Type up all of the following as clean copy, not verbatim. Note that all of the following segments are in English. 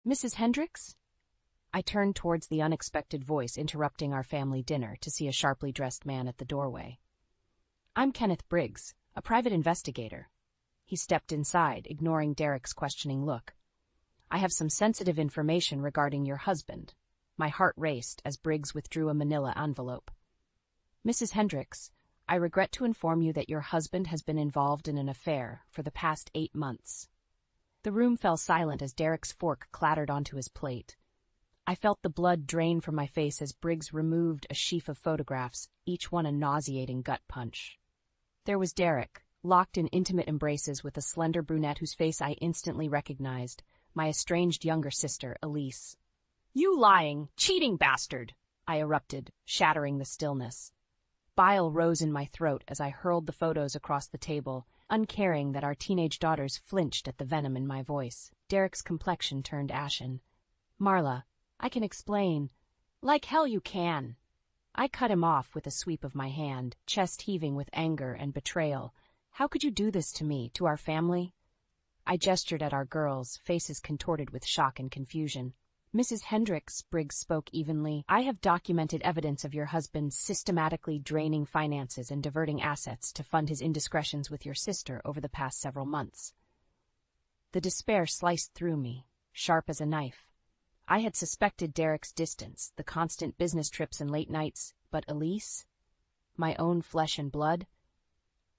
Mrs. Hendricks? I turned towards the unexpected voice interrupting our family dinner to see a sharply dressed man at the doorway. I'm Kenneth Briggs, a private investigator. He stepped inside, ignoring Derek's questioning look. I have some sensitive information regarding your husband. My heart raced as Briggs withdrew a manila envelope. Mrs. Hendricks, I regret to inform you that your husband has been involved in an affair for the past 8 months. The room fell silent as Derek's fork clattered onto his plate. I felt the blood drain from my face as Briggs removed a sheaf of photographs, each one a nauseating gut punch. There was Derek, locked in intimate embraces with a slender brunette whose face I instantly recognized, my estranged younger sister, Elise. You lying, cheating bastard! I erupted, shattering the stillness. Bile rose in my throat as I hurled the photos across the table, uncaring that our teenage daughters flinched at the venom in my voice. Derek's complexion turned ashen. Marla, I can explain. Like hell you can. I cut him off with a sweep of my hand, chest heaving with anger and betrayal. How could you do this to me, to our family? I gestured at our girls, faces contorted with shock and confusion. Mrs. Hendricks, Briggs spoke evenly, I have documented evidence of your husband systematically draining finances and diverting assets to fund his indiscretions with your sister over the past several months. The despair sliced through me, sharp as a knife. I had suspected Derek's distance, the constant business trips and late nights, but Elise? My own flesh and blood?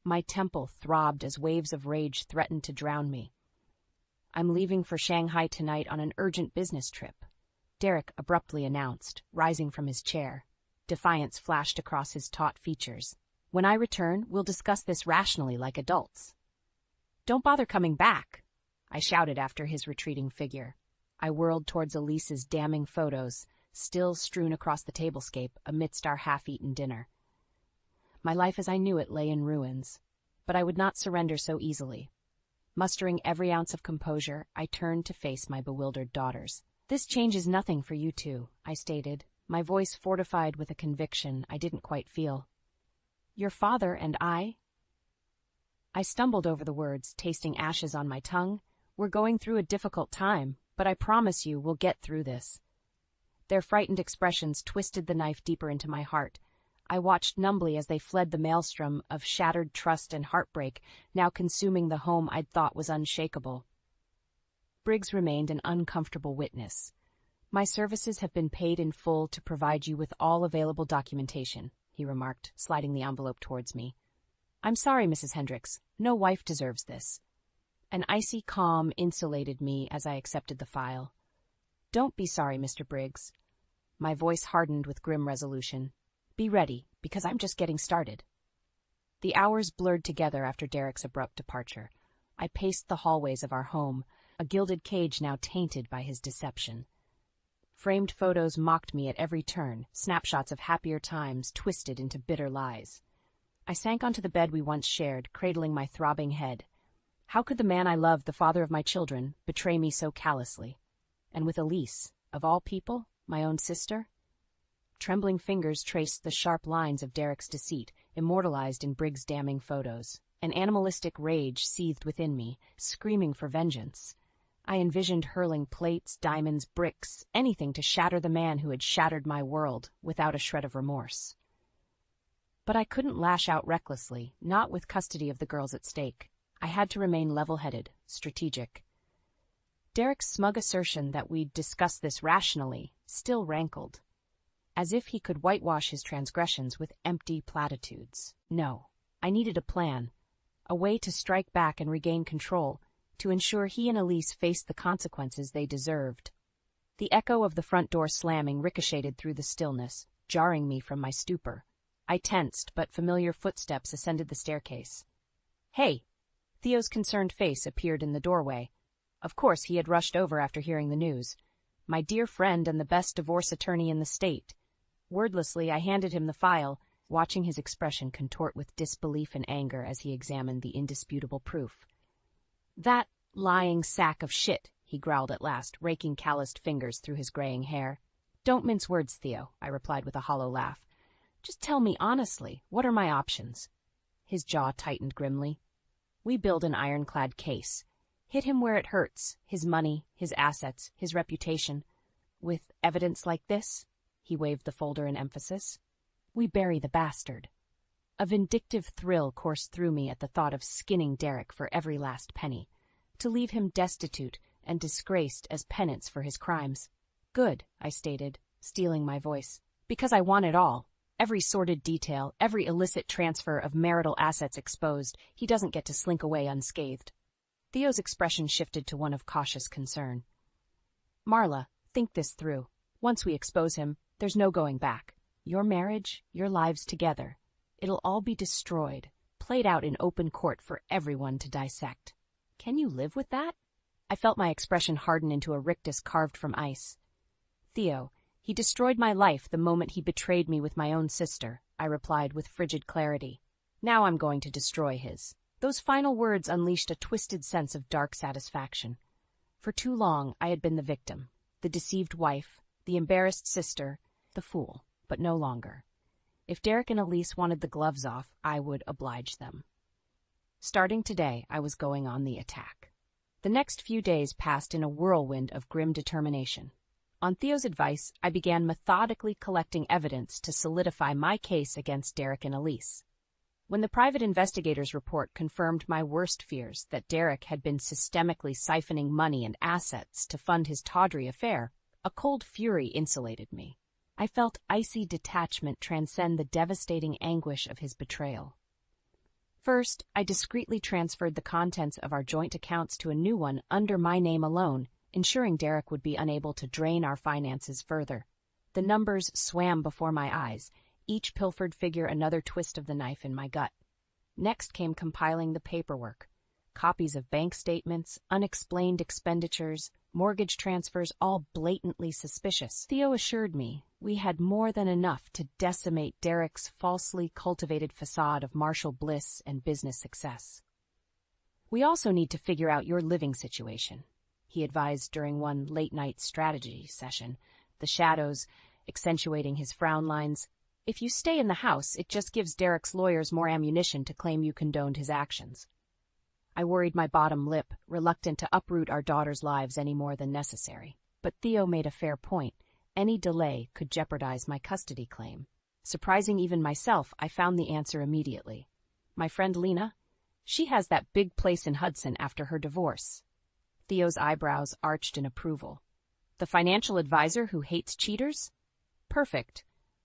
My temple throbbed as waves of rage threatened to drown me. I'm leaving for Shanghai tonight on an urgent business trip, Derek abruptly announced, rising from his chair. Defiance flashed across his taut features. When I return, we'll discuss this rationally like adults. Don't bother coming back, I shouted after his retreating figure. I whirled towards Elise's damning photos, still strewn across the tablescape amidst our half-eaten dinner. My life as I knew it lay in ruins, but I would not surrender so easily. Mustering every ounce of composure, I turned to face my bewildered daughters. This changes nothing for you two, I stated, my voice fortified with a conviction I didn't quite feel. Your father and I stumbled over the words, tasting ashes on my tongue. We're going through a difficult time, but I promise you we'll get through this. Their frightened expressions twisted the knife deeper into my heart. I watched numbly as they fled the maelstrom of shattered trust and heartbreak, now consuming the home I'd thought was unshakable. Briggs remained an uncomfortable witness. My services have been paid in full to provide you with all available documentation, he remarked, sliding the envelope towards me. I'm sorry, Mrs. Hendricks. No wife deserves this. An icy calm insulated me as I accepted the file. Don't be sorry, Mr. Briggs. My voice hardened with grim resolution. Be ready, because I'm just getting started. The hours blurred together after Derek's abrupt departure. I paced the hallways of our home, a gilded cage now tainted by his deception. Framed photos mocked me at every turn, snapshots of happier times twisted into bitter lies. I sank onto the bed we once shared, cradling my throbbing head. How could the man I loved, the father of my children, betray me so callously? And with Elise, of all people, my own sister? Trembling fingers traced the sharp lines of Derek's deceit, immortalized in Briggs' damning photos. An animalistic rage seethed within me, screaming for vengeance. I envisioned hurling plates, diamonds, bricks, anything to shatter the man who had shattered my world, without a shred of remorse. But I couldn't lash out recklessly, not with custody of the girls at stake. I had to remain level-headed, strategic. Derek's smug assertion that we'd discuss this rationally still rankled, as if he could whitewash his transgressions with empty platitudes. No, I needed a plan, a way to strike back and regain control, to ensure he and Elise faced the consequences they deserved. The echo of the front door slamming ricocheted through the stillness, jarring me from my stupor. I tensed, but familiar footsteps ascended the staircase. Hey! Theo's concerned face appeared in the doorway. Of course, he had rushed over after hearing the news. My dear friend and the best divorce attorney in the state. Wordlessly, I handed him the file, watching his expression contort with disbelief and anger as he examined the indisputable proof. That lying sack of shit, he growled at last, raking calloused fingers through his graying hair. Don't mince words, Theo, I replied with a hollow laugh. Just tell me honestly, what are my options? His jaw tightened grimly. We build an ironclad case. Hit him where it hurts, his money, his assets, his reputation. With evidence like this, he waved the folder in emphasis, we bury the bastard. A vindictive thrill coursed through me at the thought of skinning Derek for every last penny, to leave him destitute and disgraced as penance for his crimes. Good, I stated, steeling my voice, because I want it all. Every sordid detail, every illicit transfer of marital assets exposed, he doesn't get to slink away unscathed. Theo's expression shifted to one of cautious concern. Marla, think this through. Once we expose him, there's no going back. Your marriage, your lives together. It'll all be destroyed, played out in open court for everyone to dissect. Can you live with that? I felt my expression harden into a rictus carved from ice. Theo, he destroyed my life the moment he betrayed me with my own sister, I replied with frigid clarity. Now I'm going to destroy his. Those final words unleashed a twisted sense of dark satisfaction. For too long, I had been the victim, the deceived wife, the embarrassed sister, the fool, but no longer. If Derek and Elise wanted the gloves off, I would oblige them. Starting today, I was going on the attack. The next few days passed in a whirlwind of grim determination. On Theo's advice, I began methodically collecting evidence to solidify my case against Derek and Elise. When the private investigator's report confirmed my worst fears that Derek had been systemically siphoning money and assets to fund his tawdry affair, a cold fury insulated me. I felt icy detachment transcend the devastating anguish of his betrayal. First, I discreetly transferred the contents of our joint accounts to a new one under my name alone, ensuring Derek would be unable to drain our finances further. The numbers swam before my eyes, each pilfered figure another twist of the knife in my gut. Next came compiling the paperwork. Copies of bank statements, unexplained expenditures, mortgage transfers, all blatantly suspicious. Theo assured me we had more than enough to decimate Derek's falsely cultivated facade of martial bliss and business success. We also need to figure out your living situation, he advised during one late-night strategy session, the shadows accentuating his frown lines. If you stay in the house, it just gives Derek's lawyers more ammunition to claim you condoned his actions. I worried my bottom lip, reluctant to uproot our daughters' lives any more than necessary. But Theo made a fair point. Any delay could jeopardize my custody claim. Surprising even myself, I found the answer immediately. My friend Lena? She has that big place in Hudson after her divorce. Theo's eyebrows arched in approval. The financial advisor who hates cheaters? Perfect.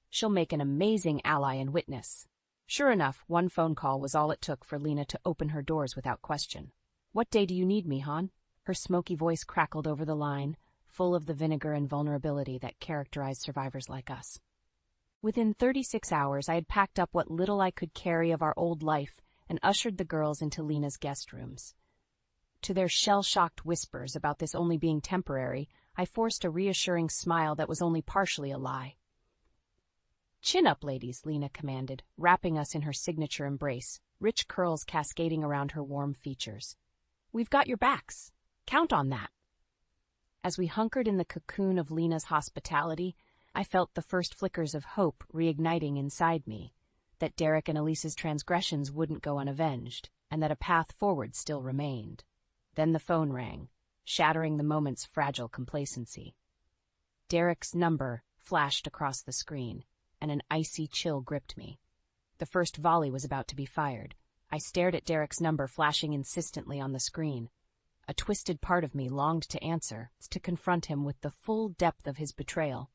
She'll make an amazing ally and witness. Sure enough, one phone call was all it took for Lena to open her doors without question. What day do you need me, hon? Her smoky voice crackled over the line, full of the vinegar and vulnerability that characterized survivors like us. Within 36 hours, I had packed up what little I could carry of our old life and ushered the girls into Lena's guest rooms. To their shell-shocked whispers about this only being temporary, I forced a reassuring smile that was only partially a lie. Chin up, ladies, Lena commanded, wrapping us in her signature embrace, rich curls cascading around her warm features. We've got your backs. Count on that. As we hunkered in the cocoon of Lena's hospitality, I felt the first flickers of hope reigniting inside me, that Derek and Elise's transgressions wouldn't go unavenged, and that a path forward still remained. Then the phone rang, shattering the moment's fragile complacency. Derek's number flashed across the screen, and an icy chill gripped me. The first volley was about to be fired. I stared at Derek's number flashing insistently on the screen. A twisted part of me longed to answer, to confront him with the full depth of his betrayal.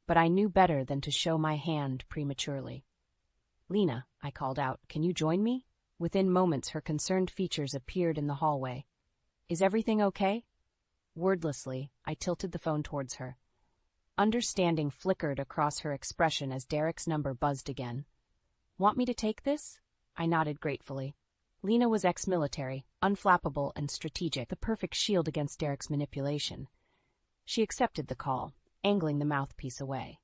But I knew better than to show my hand prematurely. Lena, I called out, can you join me? Within moments, her concerned features appeared in the hallway. Is everything okay? Wordlessly, I tilted the phone towards her. Understanding flickered across her expression as Derek's number buzzed again. Want me to take this? I nodded gratefully. Lena was ex-military, unflappable and strategic, the perfect shield against Derek's manipulation. She accepted the call, angling the mouthpiece away.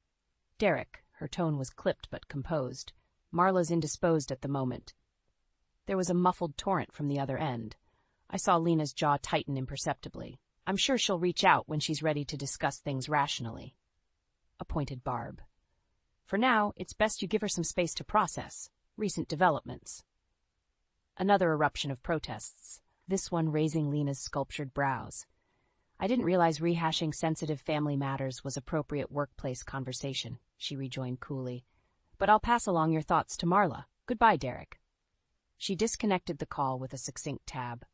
Derek, her tone was clipped but composed. Marla's indisposed at the moment. There was a muffled torrent from the other end. I saw Lena's jaw tighten imperceptibly. I'm sure she'll reach out when she's ready to discuss things rationally. Appointed Barb. For now, it's best you give her some space to process recent developments. Another eruption of protests. this one raising Lena's sculptured brows. I didn't realize rehashing sensitive family matters was appropriate workplace conversation, she rejoined coolly. But I'll pass along your thoughts to Marla. Goodbye, Derek. She disconnected the call with a succinct tab.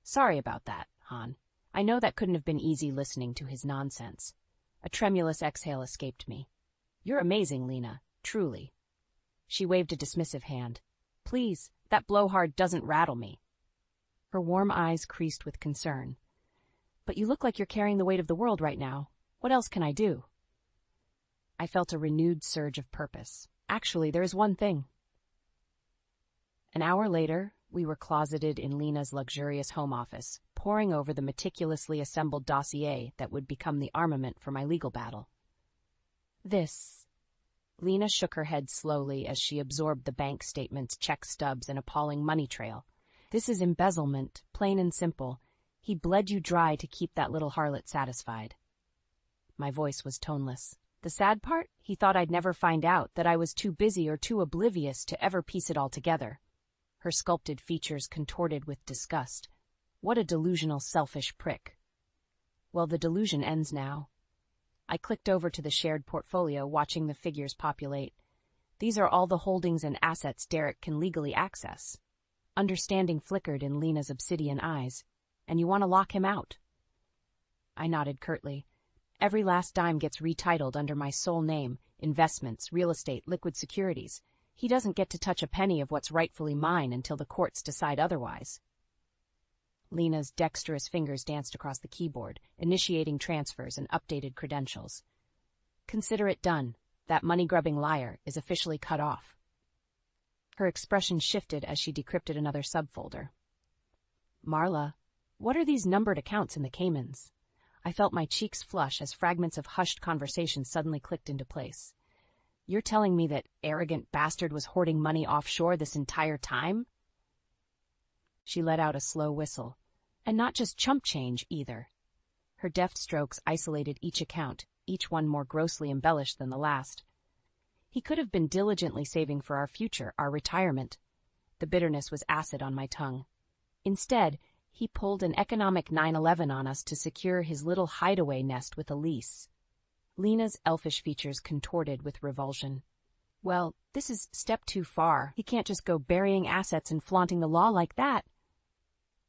Sorry about that, Han. I know that couldn't have been easy listening to his nonsense. A tremulous exhale escaped me. You're amazing, Lena, truly. She waved a dismissive hand. Please, that blowhard doesn't rattle me. Her warm eyes creased with concern. But you look like you're carrying the weight of the world right now. What else can I do? I felt a renewed surge of purpose. Actually, there is one thing. An hour later, we were closeted in Lena's luxurious home office, poring over the meticulously assembled dossier that would become the armament for my legal battle. Lena shook her head slowly as she absorbed the bank statements, check stubs, and appalling money trail. This is embezzlement, plain and simple. He bled you dry to keep that little harlot satisfied. My voice was toneless. The sad part? He thought I'd never find out, that I was too busy or too oblivious to ever piece it all together. Her sculpted features contorted with disgust. What a delusional, selfish prick. Well, the delusion ends now. I clicked over to the shared portfolio, watching the figures populate. These are all the holdings and assets Derek can legally access. Understanding flickered in Lena's obsidian eyes. And you want to lock him out? I nodded curtly. Every last dime gets retitled under my sole name, investments, real estate, liquid securities. He doesn't get to touch a penny of what's rightfully mine until the courts decide otherwise. Lena's dexterous fingers danced across the keyboard, initiating transfers and updated credentials. Consider it done. That money-grubbing liar is officially cut off. Her expression shifted as she decrypted another subfolder. Marla, what are these numbered accounts in the Caymans? I felt my cheeks flush as fragments of hushed conversation suddenly clicked into place. You're telling me that arrogant bastard was hoarding money offshore this entire time? She let out a slow whistle. And not just chump change, either. Her deft strokes isolated each account, each one more grossly embellished than the last. He could have been diligently saving for our future, our retirement. The bitterness was acid on my tongue. Instead, he pulled an economic 9/11 on us to secure his little hideaway nest with a lease. Lena's elfish features contorted with revulsion. Well, this is step too far. He can't just go burying assets and flaunting the law like that.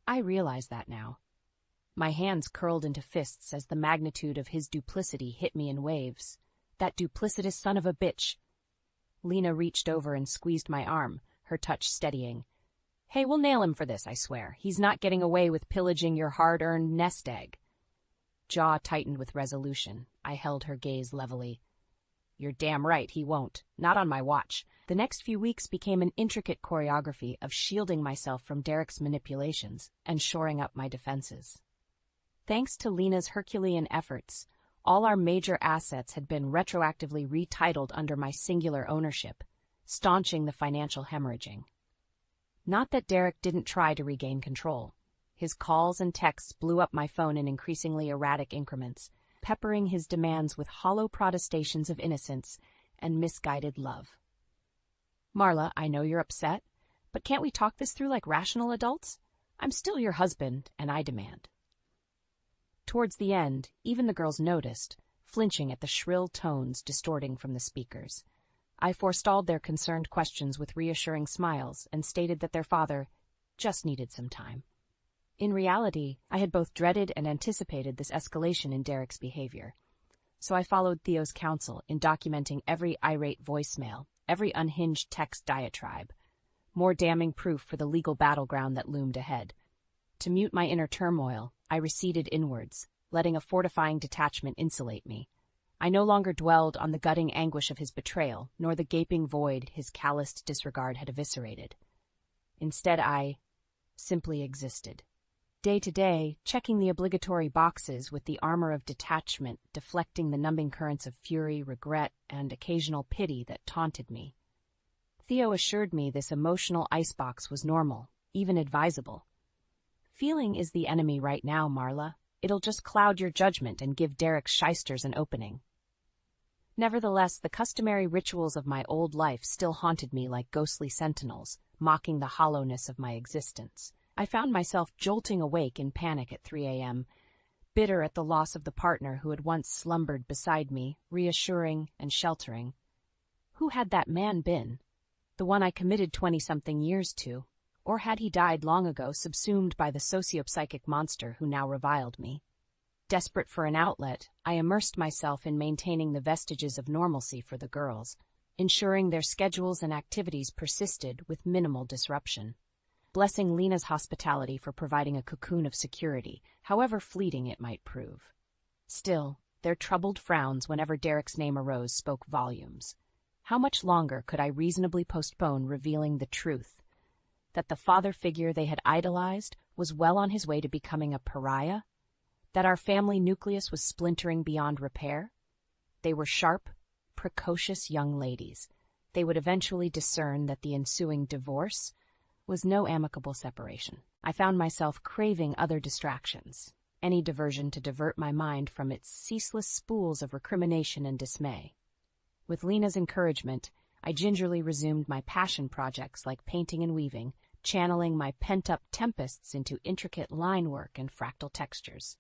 I realize that now. My hands curled into fists as the magnitude of his duplicity hit me in waves. That duplicitous son of a bitch. Lena reached over and squeezed my arm, her touch steadying. Hey, we'll nail him for this, I swear. He's not getting away with pillaging your hard-earned nest egg. Jaw tightened with resolution. I held her gaze levelly. You're damn right, he won't. Not on my watch. The next few weeks became an intricate choreography of shielding myself from Derek's manipulations and shoring up my defenses. Thanks to Lena's Herculean efforts, all our major assets had been retroactively retitled under my singular ownership, staunching the financial hemorrhaging. Not that Derek didn't try to regain control. His calls and texts blew up my phone in increasingly erratic increments, peppering his demands with hollow protestations of innocence and misguided love. Marla, I know you're upset, but can't we talk this through like rational adults? I'm still your husband, and I demand. Towards the end, even the girls noticed, flinching at the shrill tones distorting from the speakers. I forestalled their concerned questions with reassuring smiles and stated that their father just needed some time. In reality, I had both dreaded and anticipated this escalation in Derek's behavior. So I followed Theo's counsel in documenting every irate voicemail, every unhinged text diatribe. More damning proof for the legal battleground that loomed ahead. To mute my inner turmoil, I receded inwards, letting a fortifying detachment insulate me. I no longer dwelled on the gutting anguish of his betrayal, nor the gaping void his calloused disregard had eviscerated. Instead, I simply existed. Day to day, checking the obligatory boxes with the armor of detachment, deflecting the numbing currents of fury, regret, and occasional pity that taunted me. Theo assured me this emotional icebox was normal, even advisable. Feeling is the enemy right now, Marla. It'll just cloud your judgment and give Derek's shysters an opening. Nevertheless, the customary rituals of my old life still haunted me like ghostly sentinels, mocking the hollowness of my existence. I found myself jolting awake in panic at 3 a.m., bitter at the loss of the partner who had once slumbered beside me, reassuring and sheltering. Who had that man been? The one I committed 20-something years to? Or had he died long ago, subsumed by the sociopsychic monster who now reviled me? Desperate for an outlet, I immersed myself in maintaining the vestiges of normalcy for the girls, ensuring their schedules and activities persisted with minimal disruption. Blessing Lena's hospitality for providing a cocoon of security, however fleeting it might prove. Still, their troubled frowns whenever Derek's name arose spoke volumes. How much longer could I reasonably postpone revealing the truth? That the father figure they had idolized was well on his way to becoming a pariah? That our family nucleus was splintering beyond repair? They were sharp, precocious young ladies. They would eventually discern that the ensuing divorce was no amicable separation. I found myself craving other distractions, any diversion to divert my mind from its ceaseless spools of recrimination and dismay. With Lena's encouragement, I gingerly resumed my passion projects like painting and weaving, channeling my pent-up tempests into intricate line work and fractal textures.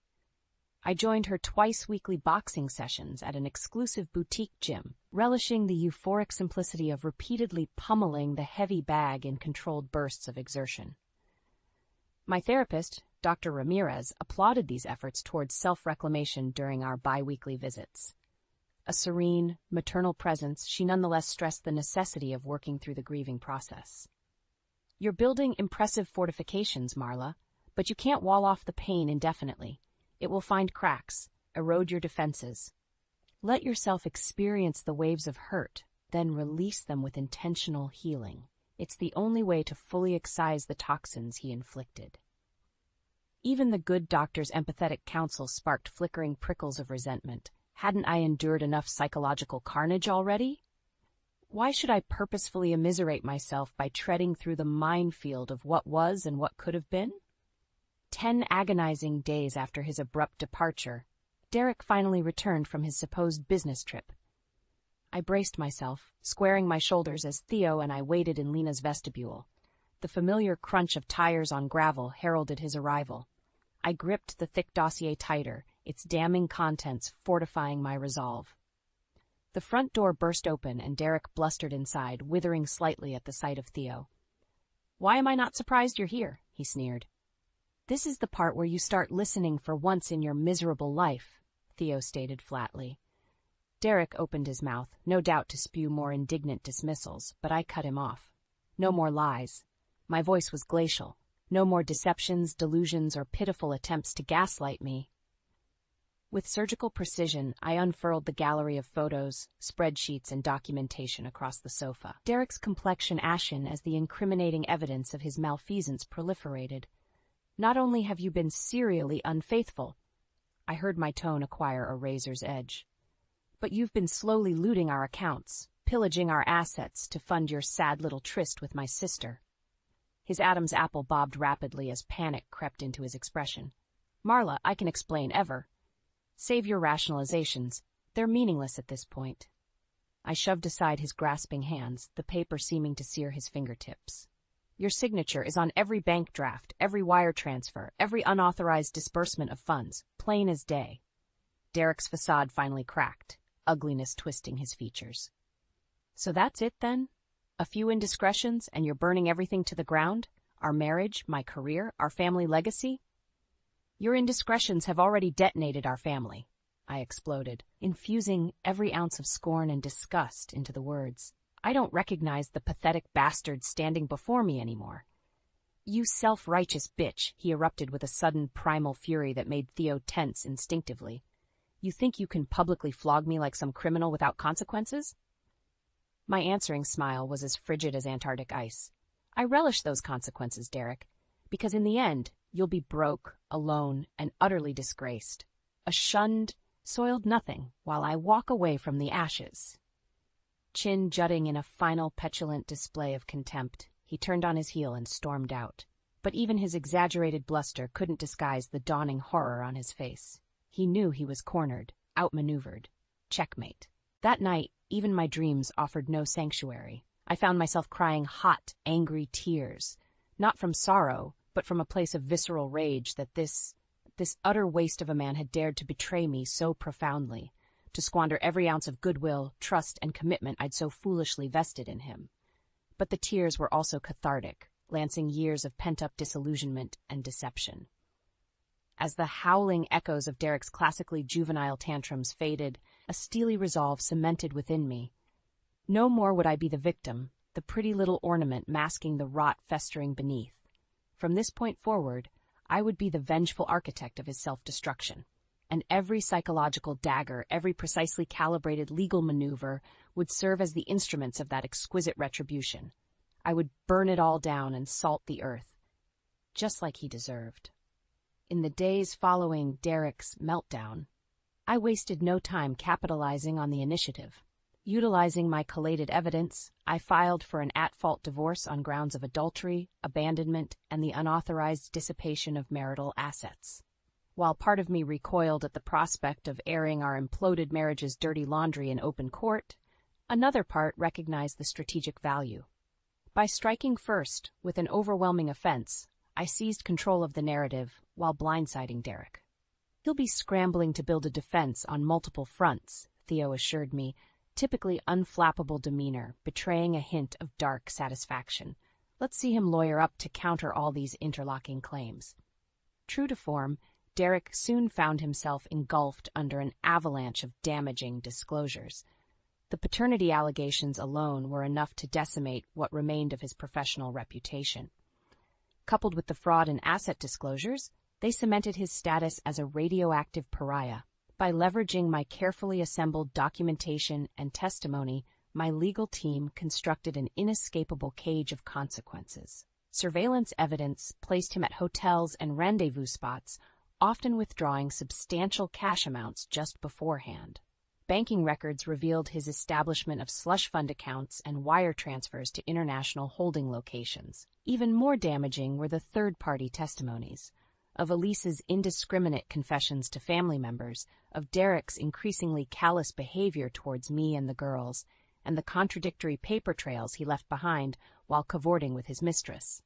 I joined her twice-weekly boxing sessions at an exclusive boutique gym, relishing the euphoric simplicity of repeatedly pummeling the heavy bag in controlled bursts of exertion. My therapist, Dr. Ramirez, applauded these efforts towards self-reclamation during our bi-weekly visits. A serene, maternal presence, she nonetheless stressed the necessity of working through the grieving process. "You're building impressive fortifications, Marla, but you can't wall off the pain indefinitely. It will find cracks, erode your defenses. Let yourself experience the waves of hurt, then release them with intentional healing. It's the only way to fully excise the toxins he inflicted." Even the good doctor's empathetic counsel sparked flickering prickles of resentment. Hadn't I endured enough psychological carnage already? Why should I purposefully immiserate myself by treading through the minefield of what was and what could have been? 10 agonizing days after his abrupt departure, Derek finally returned from his supposed business trip. I braced myself, squaring my shoulders as Theo and I waited in Lena's vestibule. The familiar crunch of tires on gravel heralded his arrival. I gripped the thick dossier tighter, its damning contents fortifying my resolve. The front door burst open and Derek blustered inside, withering slightly at the sight of Theo. "Why am I not surprised you're here?" he sneered. "This is the part where you start listening for once in your miserable life," Theo stated flatly. Derek opened his mouth, no doubt to spew more indignant dismissals, but I cut him off. No more lies. My voice was glacial. No more deceptions, delusions, or pitiful attempts to gaslight me. With surgical precision, I unfurled the gallery of photos, spreadsheets, and documentation across the sofa. Derek's complexion ashen as the incriminating evidence of his malfeasance proliferated. "Not only have you been serially unfaithful," I heard my tone acquire a razor's edge, "but you've been slowly looting our accounts, pillaging our assets to fund your sad little tryst with my sister." His Adam's apple bobbed rapidly as panic crept into his expression. "Marla, I can explain ever. Save your rationalizations. They're meaningless at this point." I shoved aside his grasping hands, the paper seeming to sear his fingertips. "Your signature is on every bank draft, every wire transfer, every unauthorized disbursement of funds, plain as day." Derek's facade finally cracked, ugliness twisting his features. "So that's it, then? A few indiscretions, and you're burning everything to the ground? Our marriage, my career, our family legacy?" "Your indiscretions have already detonated our family," I exploded, infusing every ounce of scorn and disgust into the words. "I don't recognize the pathetic bastard standing before me anymore." "You self-righteous bitch," he erupted with a sudden primal fury that made Theo tense instinctively. "You think you can publicly flog me like some criminal without consequences?" My answering smile was as frigid as Antarctic ice. "I relish those consequences, Derek, because in the end, you'll be broke, alone, and utterly disgraced. A shunned, soiled nothing, while I walk away from the ashes." Chin jutting in a final petulant display of contempt, he turned on his heel and stormed out. But even his exaggerated bluster couldn't disguise the dawning horror on his face. He knew he was cornered, outmaneuvered. Checkmate. That night, even my dreams offered no sanctuary. I found myself crying hot, angry tears, not from sorrow, but from a place of visceral rage that this utter waste of a man had dared to betray me so profoundly, to squander every ounce of goodwill, trust, and commitment I'd so foolishly vested in him. But the tears were also cathartic, lancing years of pent-up disillusionment and deception. As the howling echoes of Derek's classically juvenile tantrums faded, a steely resolve cemented within me. No more would I be the victim, the pretty little ornament masking the rot festering beneath. From this point forward, I would be the vengeful architect of his self-destruction, and every psychological dagger, every precisely calibrated legal maneuver would serve as the instruments of that exquisite retribution. I would burn it all down and salt the earth, just like he deserved. In the days following Derek's meltdown, I wasted no time capitalizing on the initiative. Utilizing my collated evidence, I filed for an at-fault divorce on grounds of adultery, abandonment, and the unauthorized dissipation of marital assets. While part of me recoiled at the prospect of airing our imploded marriage's dirty laundry in open court, another part recognized the strategic value. By striking first with an overwhelming offense, I seized control of the narrative while blindsiding Derek. "He'll be scrambling to build a defense on multiple fronts," Theo assured me, typically unflappable demeanor, betraying a hint of dark satisfaction. "Let's see him lawyer up to counter all these interlocking claims." True to form, Derek soon found himself engulfed under an avalanche of damaging disclosures. The paternity allegations alone were enough to decimate what remained of his professional reputation. Coupled with the fraud and asset disclosures, they cemented his status as a radioactive pariah. By leveraging my carefully assembled documentation and testimony, my legal team constructed an inescapable cage of consequences. Surveillance evidence placed him at hotels and rendezvous spots, often withdrawing substantial cash amounts just beforehand. Banking records revealed his establishment of slush fund accounts and wire transfers to international holding locations. Even more damaging were the third-party testimonies of Elise's indiscriminate confessions to family members, of Derek's increasingly callous behavior towards me and the girls, and the contradictory paper trails he left behind while cavorting with his mistress.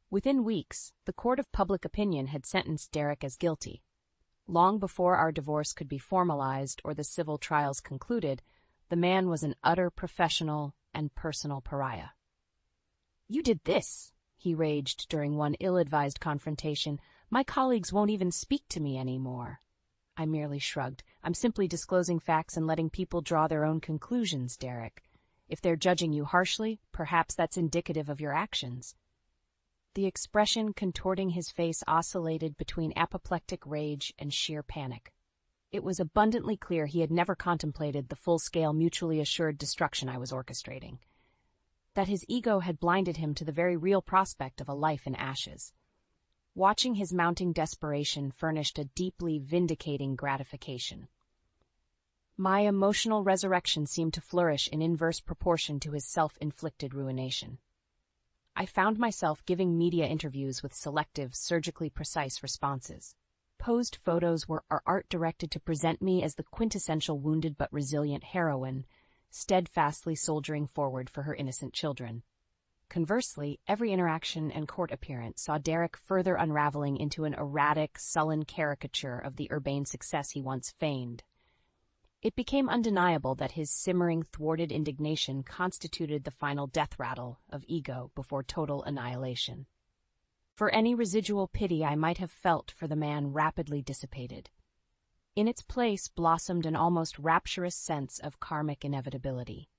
Within weeks, the court of public opinion had sentenced Derek as guilty. Long before our divorce could be formalized or the civil trials concluded, the man was an utter professional and personal pariah. "You did this," he raged during one ill-advised confrontation. "My colleagues won't even speak to me anymore." I merely shrugged. "I'm simply disclosing facts and letting people draw their own conclusions, Derek. If they're judging you harshly, perhaps that's indicative of your actions." The expression contorting his face oscillated between apoplectic rage and sheer panic. It was abundantly clear he had never contemplated the full-scale, mutually assured destruction I was orchestrating. That his ego had blinded him to the very real prospect of a life in ashes. Watching his mounting desperation furnished a deeply vindicating gratification. My emotional resurrection seemed to flourish in inverse proportion to his self-inflicted ruination. I found myself giving media interviews with selective, surgically precise responses. Posed photos were our art directed to present me as the quintessential wounded but resilient heroine, steadfastly soldiering forward for her innocent children. Conversely, every interaction and court appearance saw Derek further unraveling into an erratic, sullen caricature of the urbane success he once feigned. It became undeniable that his simmering, thwarted indignation constituted the final death rattle of ego before total annihilation. For any residual pity I might have felt for the man rapidly dissipated. In its place blossomed an almost rapturous sense of karmic inevitability.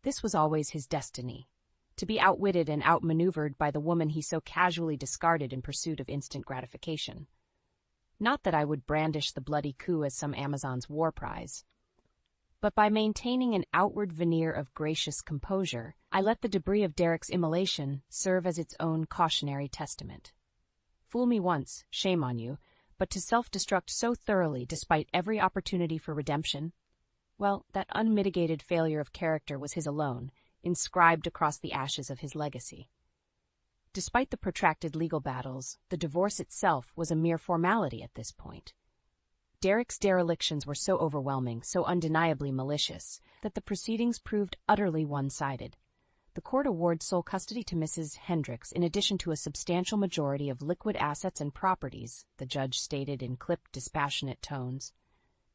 This was always his destiny, to be outwitted and outmaneuvered by the woman he so casually discarded in pursuit of instant gratification. Not that I would brandish the bloody coup as some Amazon's war prize, but by maintaining an outward veneer of gracious composure, I let the debris of Derek's immolation serve as its own cautionary testament. Fool me once, shame on you, but to self-destruct so thoroughly despite every opportunity for redemption? Well, that unmitigated failure of character was his alone, inscribed across the ashes of his legacy. Despite the protracted legal battles, the divorce itself was a mere formality at this point. Derek's derelictions were so overwhelming, so undeniably malicious, that the proceedings proved utterly one-sided. The court awards sole custody to Mrs. Hendricks in addition to a substantial majority of liquid assets and properties, the judge stated in clipped, dispassionate tones.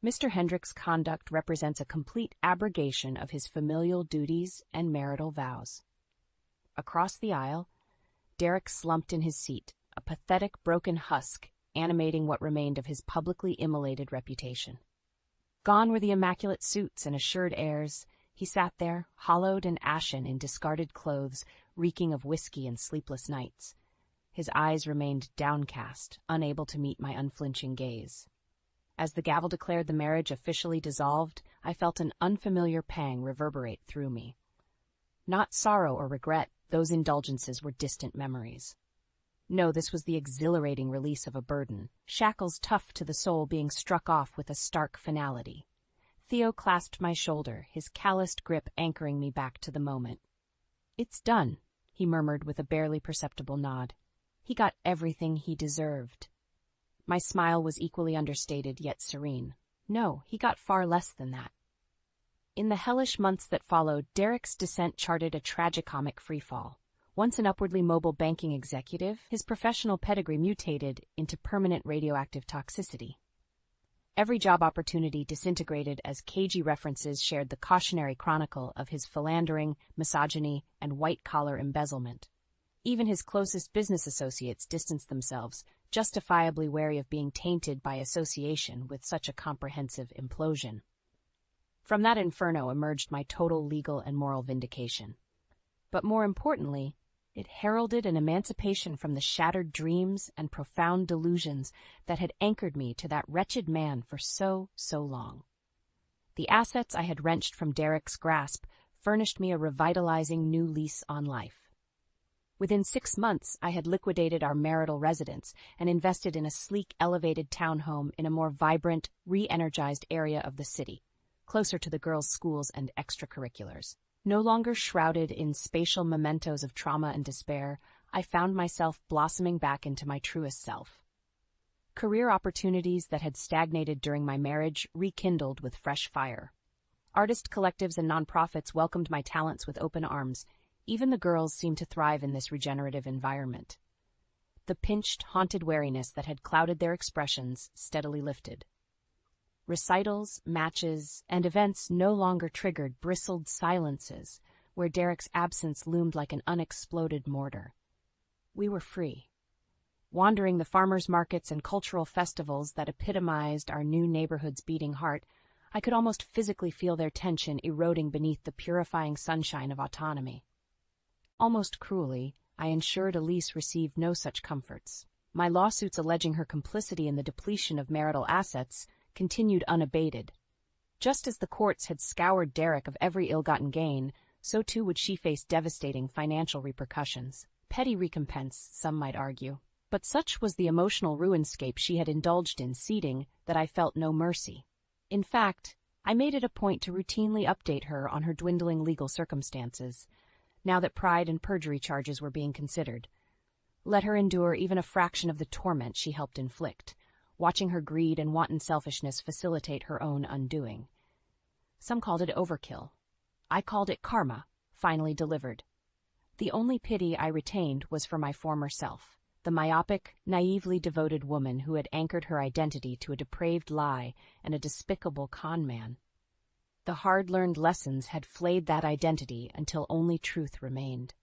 Mr. Hendricks' conduct represents a complete abrogation of his familial duties and marital vows. Across the aisle, Derek slumped in his seat, a pathetic, broken husk animating what remained of his publicly immolated reputation. Gone were the immaculate suits and assured airs. He sat there, hollowed and ashen in discarded clothes, reeking of whiskey and sleepless nights. His eyes remained downcast, unable to meet my unflinching gaze. As the gavel declared the marriage officially dissolved, I felt an unfamiliar pang reverberate through me. Not sorrow or regret, those indulgences were distant memories. No, this was the exhilarating release of a burden, shackles tough to the soul being struck off with a stark finality. Theo clasped my shoulder, his calloused grip anchoring me back to the moment. "It's done," he murmured with a barely perceptible nod. "He got everything he deserved." My smile was equally understated yet serene. No, he got far less than that. In the hellish months that followed, Derek's descent charted a tragicomic freefall. Once an upwardly mobile banking executive, his professional pedigree mutated into permanent radioactive toxicity. Every job opportunity disintegrated as cagey references shared the cautionary chronicle of his philandering, misogyny, and white-collar embezzlement. Even his closest business associates distanced themselves, justifiably wary of being tainted by association with such a comprehensive implosion. From that inferno emerged my total legal and moral vindication. But more importantly, it heralded an emancipation from the shattered dreams and profound delusions that had anchored me to that wretched man for so long. The assets I had wrenched from Derek's grasp furnished me a revitalizing new lease on life. Within 6 months, I had liquidated our marital residence and invested in a sleek, elevated townhome in a more vibrant, re-energized area of the city, closer to the girls' schools and extracurriculars. No longer shrouded in spatial mementos of trauma and despair, I found myself blossoming back into my truest self. Career opportunities that had stagnated during my marriage rekindled with fresh fire. Artist collectives and nonprofits welcomed my talents with open arms. Even the girls seemed to thrive in this regenerative environment. The pinched, haunted wariness that had clouded their expressions steadily lifted. Recitals, matches, and events no longer triggered bristled silences, where Derek's absence loomed like an unexploded mortar. We were free. Wandering the farmers' markets and cultural festivals that epitomized our new neighborhood's beating heart, I could almost physically feel their tension eroding beneath the purifying sunshine of autonomy. Almost cruelly, I ensured Elise received no such comforts. My lawsuits alleging her complicity in the depletion of marital assets continued unabated. Just as the courts had scoured Derek of every ill-gotten gain, so too would she face devastating financial repercussions. Petty recompense, some might argue. But such was the emotional ruinscape she had indulged in seeding that I felt no mercy. In fact, I made it a point to routinely update her on her dwindling legal circumstances, now that pride and perjury charges were being considered. Let her endure even a fraction of the torment she helped inflict, watching her greed and wanton selfishness facilitate her own undoing. Some called it overkill. I called it karma, finally delivered. The only pity I retained was for my former self, the myopic, naively devoted woman who had anchored her identity to a depraved lie and a despicable con man. The hard-learned lessons had flayed that identity until only truth remained.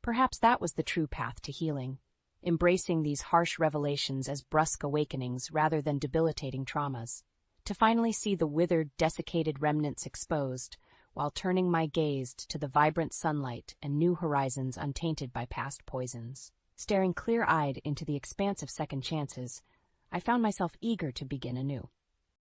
Perhaps that was the true path to healing, embracing these harsh revelations as brusque awakenings rather than debilitating traumas, to finally see the withered, desiccated remnants exposed, while turning my gaze to the vibrant sunlight and new horizons untainted by past poisons. Staring clear-eyed into the expanse of second chances, I found myself eager to begin anew.